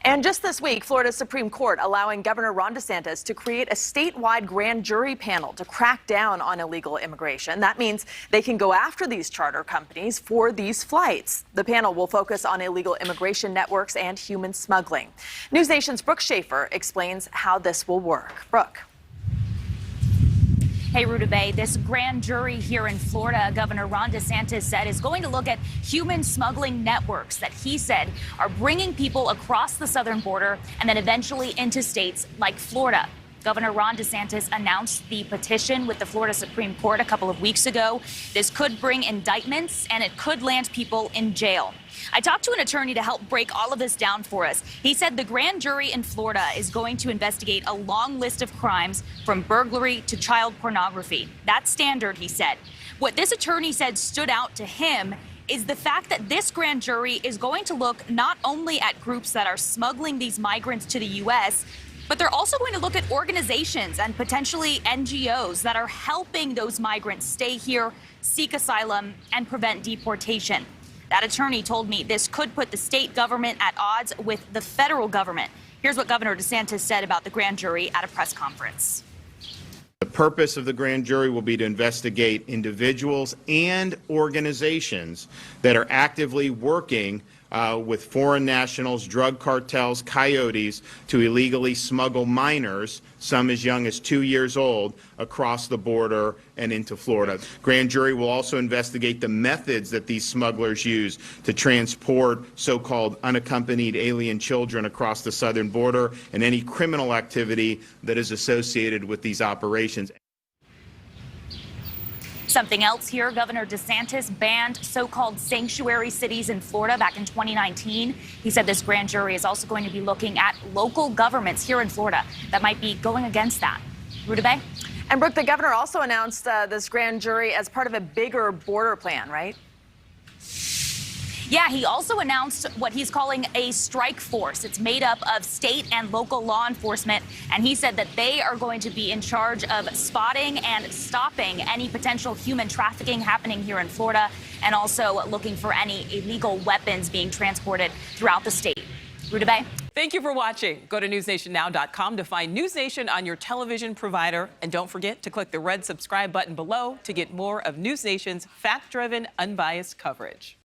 And just this week, Florida's Supreme Court allowing Governor Ron DeSantis to create a statewide grand jury panel to crack down on illegal immigration. That means they can go after these charter companies for these flights. The panel will focus on illegal immigration networks and human smuggling. NewsNation's Brooke Schaefer explains how this will work. Brooke. Hey, Ruta Bay, this grand jury here in Florida, Governor Ron DeSantis said is going to look at human smuggling networks that he said are bringing people across the southern border and then eventually into states like Florida. Governor Ron DeSantis announced the petition with the Florida Supreme Court a couple of weeks ago. This could bring indictments and it could land people in jail. I talked to an attorney to help break all of this down for us. He said the grand jury in Florida is going to investigate a long list of crimes from burglary to child pornography. That's standard, he said. What this attorney said stood out to him is the fact that this grand jury is going to look not only at groups that are smuggling these migrants to the U.S., but they're also going to look at organizations and potentially NGOs that are helping those migrants stay here, seek asylum, and prevent deportation. That attorney told me this could put the state government at odds with the federal government. Here's what Governor DeSantis said about the grand jury at a press conference. The purpose of the grand jury will be to investigate individuals and organizations that are actively working with foreign nationals, drug cartels, coyotes to illegally smuggle minors, some as young as 2 years old, across the border and into Florida. Grand jury will also investigate the methods that these smugglers use to transport so-called unaccompanied alien children across the southern border and any criminal activity that is associated with these operations. Something else here, Governor DeSantis banned so-called sanctuary cities in Florida back in 2019. He said this grand jury is also going to be looking at local governments here in Florida that might be going against that. Ruta Bay? And Brooke, the governor also announced this grand jury as part of a bigger border plan, right? Yeah, he also announced what he's calling a strike force. It's made up of state and local law enforcement, and he said that they are going to be in charge of spotting and stopping any potential human trafficking happening here in Florida, and also looking for any illegal weapons being transported throughout the state. Ruta Bay? Thank you for watching. Go to newsnationnow.com to find NewsNation on your television provider. And don't forget to click the red subscribe button below to get more of NewsNation's fact-driven, unbiased coverage.